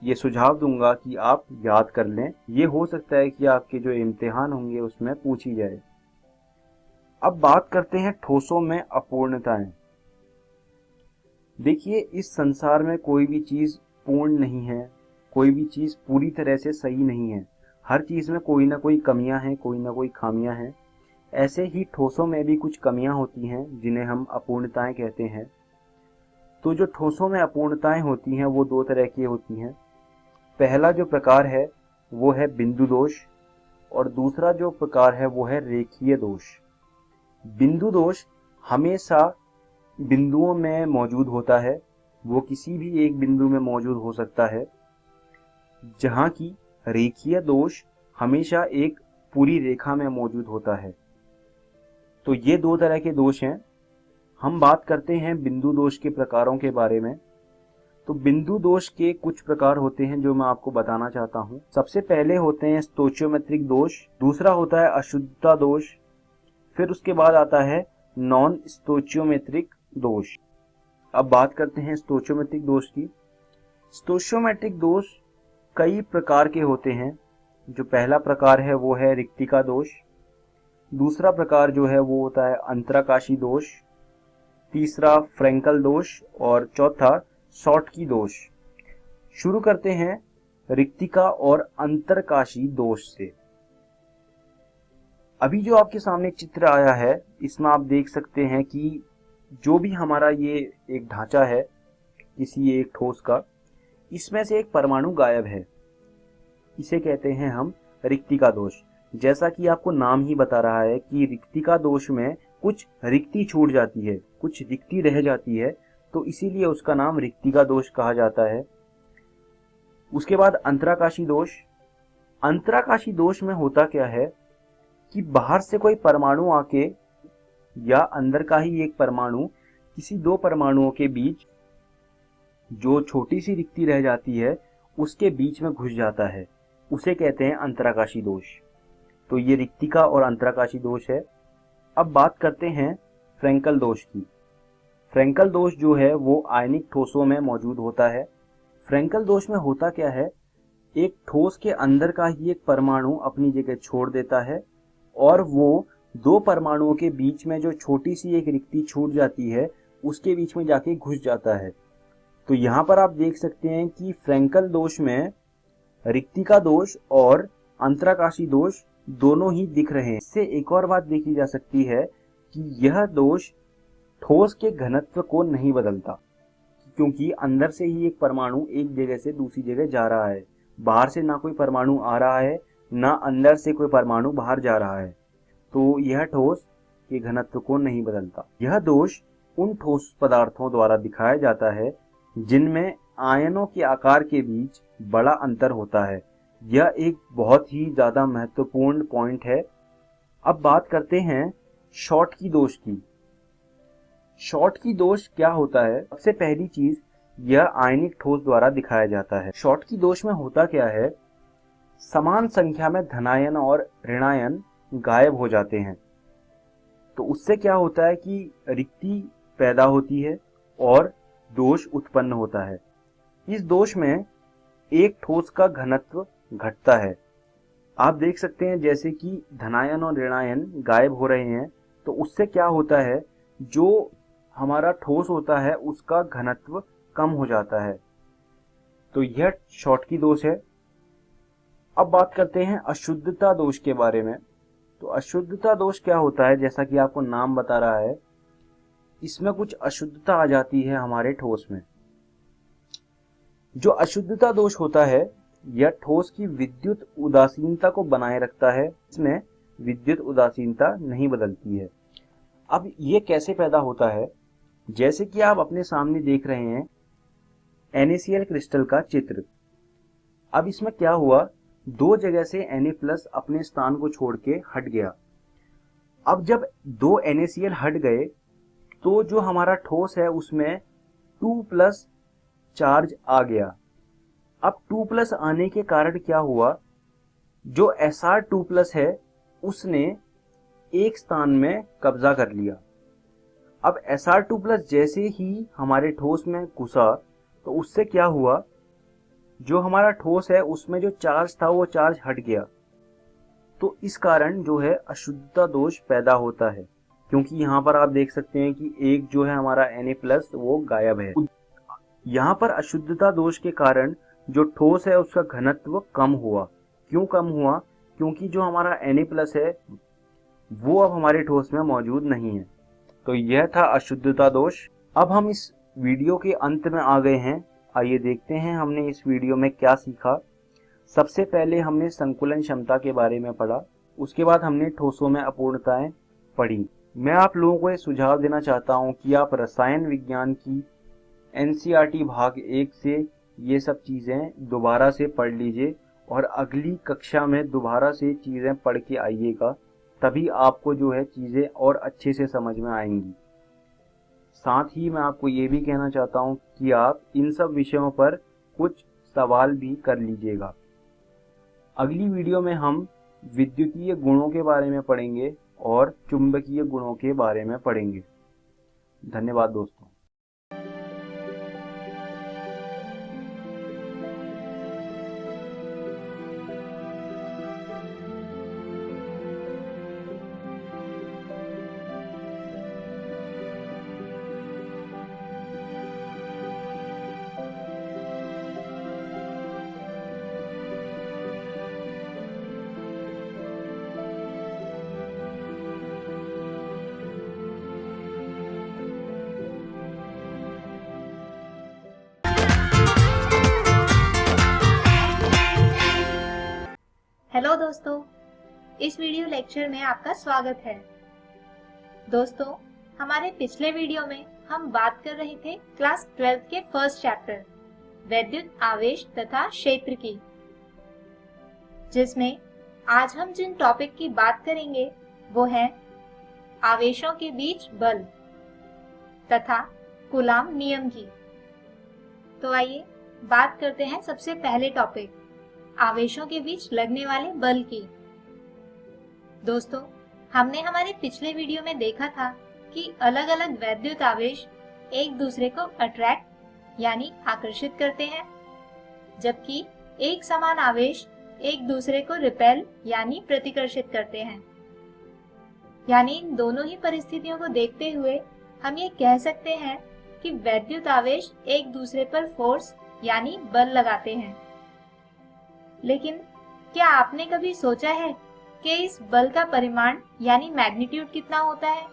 ये सुझाव दूंगा कि आप याद कर लें। ये हो सकता है कि आपके जो इम्तिहान होंगे उसमें पूछी जाए। अब बात करते हैं ठोसों में अपूर्णताएं। देखिए, इस संसार में कोई भी चीज पूर्ण नहीं है, कोई भी चीज पूरी तरह से सही नहीं है। हर चीज में कोई ना कोई कमियां हैं, कोई ना कोई खामियां हैं। ऐसे ही ठोसों में भी कुछ कमियां होती हैं जिन्हें हम अपूर्णताएं कहते हैं। तो जो ठोसों में अपूर्णताएं होती हैं वो 2 तरह की होती हैं। पहला जो प्रकार है वो है बिंदु दोष और दूसरा जो प्रकार है वो है रेखीय दोष। बिंदु दोष हमेशा बिंदुओं में मौजूद होता है। वो किसी भी एक बिंदु में मौजूद हो सकता है, जहां की रेखीय दोष हमेशा एक पूरी रेखा में मौजूद होता है। तो ये 2 तरह के दोष हैं। हम बात करते हैं बिंदु दोष के प्रकारों के बारे में। तो बिंदु दोष के कुछ प्रकार होते हैं जो मैं आपको बताना चाहता हूं। सबसे पहले होते हैं स्टोचियोमेट्रिक दोष, दूसरा होता है अशुद्धता दोष, फिर उसके बाद आता है नॉन स्टोचियोमेट्रिक दोष। अब बात करते हैं स्टोचियोमेट्रिक दोष की। स्टोचियोमेट्रिक दोष कई प्रकार के होते हैं। जो पहला प्रकार है वो है रिक्तिका दोष, दूसरा प्रकार जो है वो होता है अंतराकाशी दोष, तीसरा फ्रेंकल दोष और चौथा शॉर्टकी दोष। शुरू करते हैं रिक्तिका और अंतरकाशी दोष से। अभी जो आपके सामने चित्र आया है, इसमें आप देख सकते हैं कि जो भी हमारा ये एक ढांचा है किसी एक ठोस का, इसमें से एक परमाणु गायब है। इसे कहते हैं हम रिक्तिका दोष। जैसा कि आपको नाम ही बता रहा है कि रिक्तिका दोष में कुछ रिक्ति छूट जाती है, कुछ रिक्ति रह जाती है, तो इसीलिए उसका नाम रिक्तिका दोष कहा जाता है। उसके बाद अंतराकाशी दोष। अंतराकाशी दोष में होता क्या है कि बाहर से कोई परमाणु आके या अंदर का ही एक परमाणु किसी दो परमाणुओं के बीच जो छोटी सी रिक्ति रह जाती है उसके बीच में घुस जाता है, उसे कहते हैं अंतराकाशी दोष। तो ये रिक्तिका और अंतराकाशी दोष है। अब बात करते हैं फ्रेंकल दोष की। फ्रेंकल दोष जो है वो आयनिक ठोसों में मौजूद होता है। फ्रेंकल दोष में होता क्या है, एक ठोस के अंदर का ही एक परमाणु अपनी जगह छोड़ देता है और वो दो परमाणुओं के बीच में जो छोटी सी एक रिक्ति छूट जाती है उसके बीच में जाके घुस जाता है। तो यहाँ पर आप देख सकते हैं कि फ्रेंकल दोष में रिक्तिका दोष और अंतराकाशी दोष दोनों ही दिख रहे हैं। इससे एक और बात देखी जा सकती है कि यह दोष ठोस के घनत्व को नहीं बदलता, क्योंकि अंदर से ही एक परमाणु एक जगह से दूसरी जगह जा रहा है। बाहर से ना कोई परमाणु आ रहा है, ना अंदर से कोई परमाणु बाहर जा रहा है, तो यह ठोस के घनत्व को नहीं बदलता। यह दोष उन ठोस पदार्थों द्वारा दिखाया जाता है जिनमें आयनों के आकार के बीच बड़ा अंतर होता है। यह एक बहुत ही ज्यादा महत्वपूर्ण पॉइंट है। अब बात करते हैं शॉटकी दोष की। शॉटकी दोष क्या होता है? सबसे पहली चीज, यह आयनिक ठोस द्वारा दिखाया जाता है। शॉटकी दोष में होता क्या है, समान संख्या में धनायन और ऋणायन गायब हो जाते हैं। तो उससे क्या होता है कि रिक्ति पैदा होती है और दोष उत्पन्न होता है। इस दोष में एक ठोस का घनत्व घटता है। आप देख सकते हैं जैसे कि धनायन और ऋणायन गायब हो रहे हैं, तो उससे क्या होता है, जो हमारा ठोस होता है उसका घनत्व कम हो जाता है। तो यह शॉटकी दोष है। अब बात करते हैं अशुद्धता दोष के बारे में। तो अशुद्धता दोष क्या होता है, जैसा कि आपको नाम बता रहा है, इसमें कुछ अशुद्धता आ जाती है हमारे ठोस में। जो अशुद्धता दोष होता है यह ठोस की विद्युत उदासीनता को बनाए रखता है। इसमें विद्युत उदासीनता नहीं बदलती है। अब ये कैसे पैदा होता है, जैसे कि आप अपने सामने देख रहे हैं NaCl क्रिस्टल का चित्र। अब इसमें क्या हुआ, दो जगह से Na+ अपने स्थान को छोड़ के हट गया। अब जब दो NaCl हट गए तो जो हमारा ठोस है उसमें 2+ चार्ज आ गया। अब 2+ आने के कारण क्या हुआ, जो Sr2+ है उसने एक स्थान में कब्जा कर लिया। अब Sr2+ जैसे ही हमारे ठोस में घुसा तो उससे क्या हुआ, जो हमारा ठोस है उसमें जो चार्ज था वो चार्ज हट गया। तो इस कारण जो है अशुद्धता दोष पैदा होता है, क्योंकि यहाँ पर आप देख सकते हैं कि एक जो है हमारा Na+ वो गायब है। यहाँ पर अशुद्धता दोष के कारण जो ठोस है उसका घनत्व कम हुआ। क्यों कम हुआ, क्योंकि जो हमारा Na+ है वो अब हमारे ठोस में मौजूद नहीं है। तो यह था अशुद्धता दोष। अब हम इस वीडियो के अंत में आ गए हैं। आइए देखते हैं हमने इस वीडियो में क्या सीखा। सबसे पहले हमने संकुलन क्षमता के बारे में पढ़ा, उसके बाद हमने ठोसों में अपूर्णताएं पढ़ी। मैं आप लोगों को ये सुझाव देना चाहता हूं कि आप रसायन विज्ञान की NCERT भाग 1 से ये सब चीज़ें दोबारा से पढ़ लीजिए और अगली कक्षा में दोबारा से चीज़ें पढ़ के आइएगा, तभी आपको जो है चीज़ें और अच्छे से समझ में आएंगी। साथ ही मैं आपको ये भी कहना चाहता हूँ कि आप इन सब विषयों पर कुछ सवाल भी कर लीजिएगा। अगली वीडियो में हम विद्युतीय गुणों के बारे में पढ़ेंगे और चुंबकीय गुणों के बारे में पढ़ेंगे। धन्यवाद दोस्तों। हेलो दोस्तों, इस वीडियो लेक्चर में आपका स्वागत है। दोस्तों, हमारे पिछले वीडियो में हम बात कर रहे थे क्लास 12 के फर्स्ट चैप्टर वैद्युत आवेश तथा क्षेत्र की, जिसमें आज हम जिन टॉपिक की बात करेंगे वो है आवेशों के बीच बल तथा कूलाम नियम की। तो आइए बात करते हैं सबसे पहले टॉपिक आवेशों के बीच लगने वाले बल की। दोस्तों, हमने हमारे पिछले वीडियो में देखा था कि अलग अलग वैद्युत आवेश एक दूसरे को अट्रैक्ट यानी आकर्षित करते हैं, जबकि एक समान आवेश एक दूसरे को रिपेल यानी प्रतिकर्षित करते हैं। यानी इन दोनों ही परिस्थितियों को देखते हुए हम ये कह सकते हैं कि वैद्युत आवेश एक दूसरे पर फोर्स यानी बल लगाते हैं। लेकिन क्या आपने कभी सोचा है कि इस बल का परिमाण यानी मैग्नीट्यूड कितना होता है?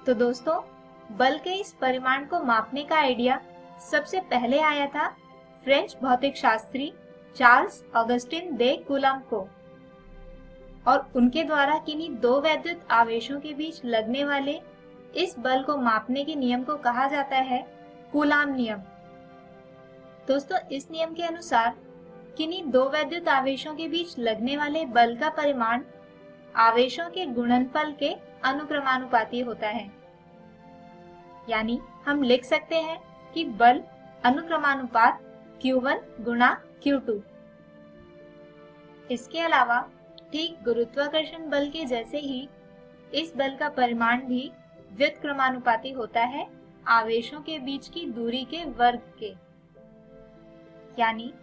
तो दोस्तों, बल के इस परिमाण को मापने का आइडिया सबसे पहले आया था फ्रेंच भौतिक शास्त्री चार्ल्स ऑगस्टिन दे कूलम को, और उनके द्वारा किन्हीं दो वैद्युत आवेशों के बीच लगने वाले इस बल को मापने के नियम को कहा जाता है कूलाम नियम। दोस्तों, इस नियम के अनुसार किन्हीं दो वैद्युत आवेशों के बीच लगने वाले बल का परिमाण आवेशों के गुणनफल के अनुक्रमानुपाती होता है। यानी हम लिख सकते हैं कि बल अनुक्रमानुपात Q1 गुणा Q2। इसके अलावा ठीक गुरुत्वाकर्षण बल के जैसे ही इस बल का परिमाण भी व्युत्क्रमानुपाती होता है आवेशों के बीच की दूरी के वर्ग के। यानी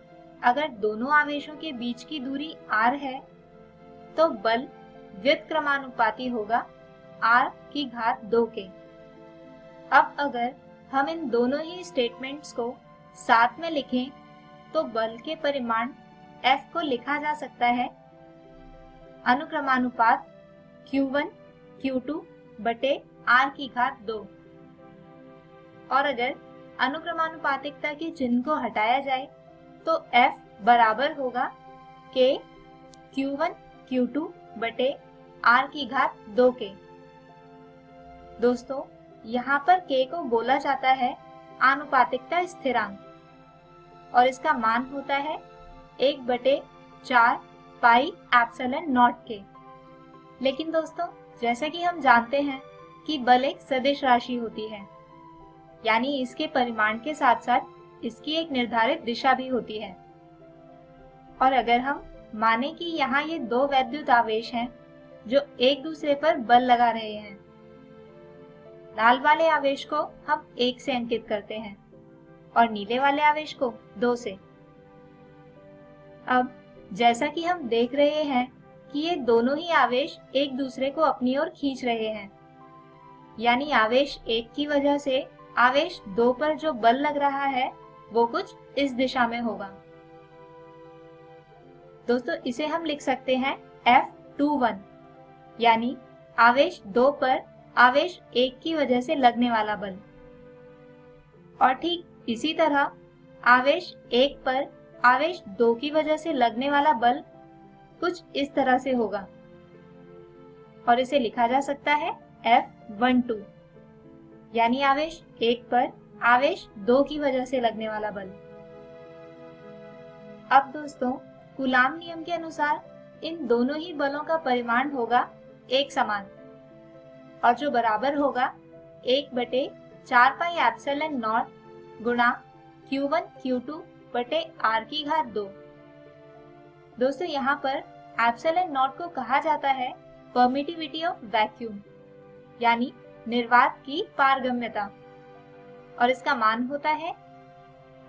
अगर दोनों आवेशों के बीच की दूरी r है तो बल व्युत्क्रमानुपाती होगा r की घात 2 के। अब अगर हम इन दोनों ही स्टेटमेंट्स को साथ में लिखें तो बल के परिमाण F को लिखा जा सकता है अनुक्रमानुपात Q1 Q2 बटे r की घात 2। और अगर अनुक्रमानुपातिकता के चिन्ह को हटाया जाए तो F बराबर होगा K Q1 Q2 बटे r की घात 2 के। दोस्तों, यहाँ पर K को बोला जाता है आनुपातिकता स्थिरांक और इसका मान होता है 1/4 पाई एप्सिलॉन नॉट के। लेकिन दोस्तों, जैसा कि हम जानते हैं कि बल एक सदिश राशि होती है, यानी इसके परिमाण के साथ साथ इसकी एक निर्धारित दिशा भी होती है। और अगर हम माने कि यहाँ ये दो वैद्युत आवेश हैं जो एक दूसरे पर बल लगा रहे हैं, लाल वाले आवेश को हम 1 से अंकित करते हैं और नीले वाले आवेश को 2 से। अब जैसा कि हम देख रहे हैं कि ये दोनों ही आवेश एक दूसरे को अपनी ओर खींच रहे हैं, यानी आवेश 1 की वजह से आवेश 2 पर जो बल लग रहा है वो कुछ इस दिशा में होगा। दोस्तों, इसे हम लिख सकते हैं F21, यानी आवेश 2 पर आवेश 1 की वजह से लगने वाला बल। और ठीक इसी तरह आवेश 1 पर आवेश 2 की वजह से लगने वाला बल कुछ इस तरह से होगा और इसे लिखा जा सकता है F12, यानी आवेश 1 पर आवेश 2 की वजह से लगने वाला बल। अब दोस्तों, कूलाम नियम के अनुसार इन दोनों ही बलों का परिमाण होगा एक समान और जो बराबर होगा 1/4 पाई एप्सिलॉन नॉट गुणा Q1 Q2 बटे r की घात 2। दोस्तों, यहाँ पर एप्सिलॉन नॉट को कहा जाता है परमिटिविटी ऑफ वैक्यूम, यानी निर्वात की पारगम्यता, और इसका मान होता है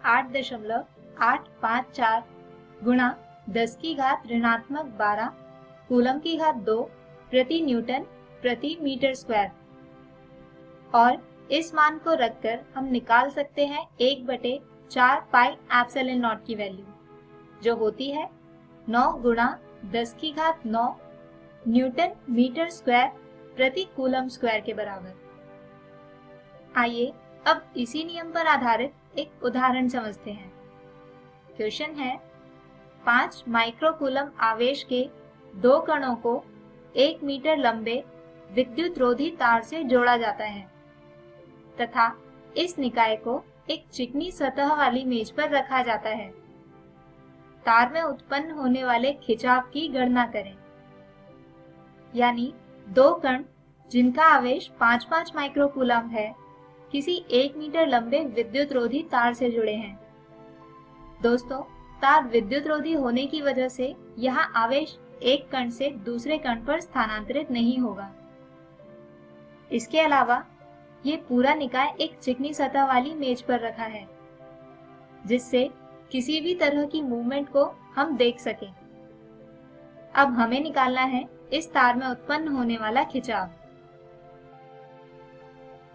8.854 गुणा 10 की घात ऋणात्मक 12 कूलम की घात 2 प्रति न्यूटन प्रति मीटर स्क्वायर। और इस मान को रखकर हम निकाल सकते हैं 1/4 पाई एप्सिलॉन नॉट की वैल्यू, जो होती है 9 गुणा 10 की घात 9 न्यूटन मीटर स्क्वायर प्रति कूलम स्क्वायर के बराबर। आइए अब इसी नियम पर आधारित एक उदाहरण समझते हैं। क्वेश्चन है 5 माइक्रो कूलम आवेश के दो कणों को 1 मीटर लंबे विद्युत रोधी तार से जोड़ा जाता है तथा इस निकाय को एक चिकनी सतह वाली मेज पर रखा जाता है। तार में उत्पन्न होने वाले खिंचाव की गणना करें। यानी दो कण जिनका आवेश 5-5 माइक्रोकूलम है, किसी 1 मीटर लंबे विद्युत रोधी तार से जुड़े हैं। दोस्तों, तार विद्युत रोधी होने की वजह से यहाँ आवेश एक कण से दूसरे कण पर स्थानांतरित नहीं होगा। इसके अलावा ये पूरा निकाय एक चिकनी सतह वाली मेज पर रखा है, जिससे किसी भी तरह की मूवमेंट को हम देख सकें। अब हमें निकालना है इस तार में उत्पन्न होने वाला खिंचाव।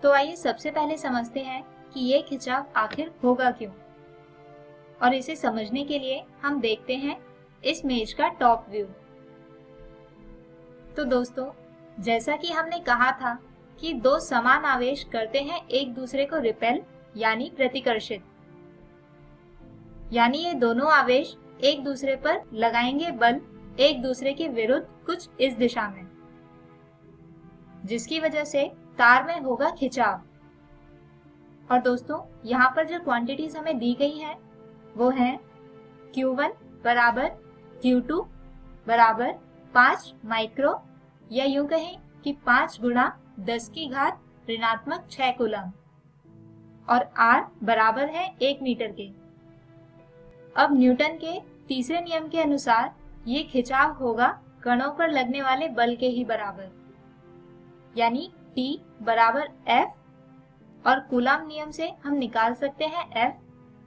तो आइए सबसे पहले समझते हैं कि ये खिंचाव आखिर होगा क्यों, और इसे समझने के लिए हम देखते हैं इस मेज का टॉप व्यू। तो दोस्तों, जैसा कि हमने कहा था कि दो समान आवेश करते हैं एक दूसरे को रिपेल यानी प्रतिकर्षित, यानी ये दोनों आवेश एक दूसरे पर लगाएंगे बल एक दूसरे के विरुद्ध कुछ इस दिशा में, जिसकी वजह से तार में होगा खिंचाव। और दोस्तों, यहाँ पर जो क्वांटिटीज हमें दी गई है वो है Q1 बराबर Q2 बराबर 5 माइक्रो, या यूं कहें कि 5 गुणा 10 की घात ऋणात्मक 6 कूलम, और R बराबर है 1 मीटर के। अब न्यूटन के तीसरे नियम के अनुसार ये खिंचाव होगा कणों पर लगने वाले बल के ही बराबर, यानी T बराबर F, और कूलम नियम से हम निकाल सकते हैं F,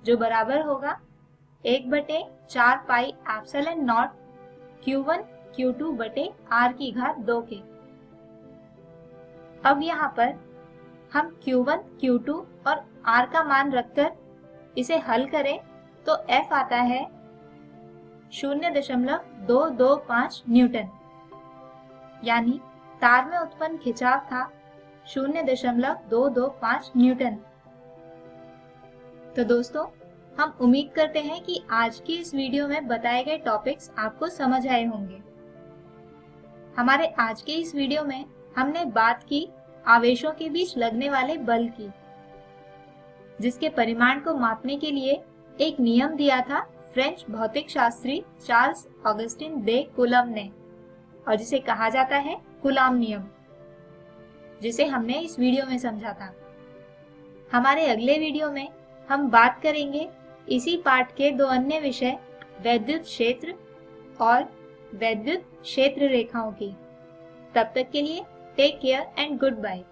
जो बराबर होगा 1/4 pi epsilon not Q1 Q2 बटे R की घात 2 के। अब यहाँ पर हम Q1 Q2 और R का मान रखकर इसे हल करें तो F आता है 0.225 न्यूटन, यानी तार में उत्पन्न खिंचाव था 0.225 न्यूटन। तो दोस्तों, हम उम्मीद करते हैं कि आज की इस वीडियो में बताए गए टॉपिक्स आपको समझ आए होंगे। हमारे आज के इस वीडियो में हमने बात की आवेशों के बीच लगने वाले बल की, जिसके परिमाण को मापने के लिए एक नियम दिया था फ्रेंच भौतिक शास्त्री चार्ल्स ऑगस्टिन दे कूलम ने, और जिसे कहा जाता है कूलम नियम, जिसे हमने इस वीडियो में समझा था। हमारे अगले वीडियो में हम बात करेंगे इसी पाठ के 2 अन्य विषय वैद्युत क्षेत्र और वैद्युत क्षेत्र रेखाओं की। तब तक के लिए take care and good bye.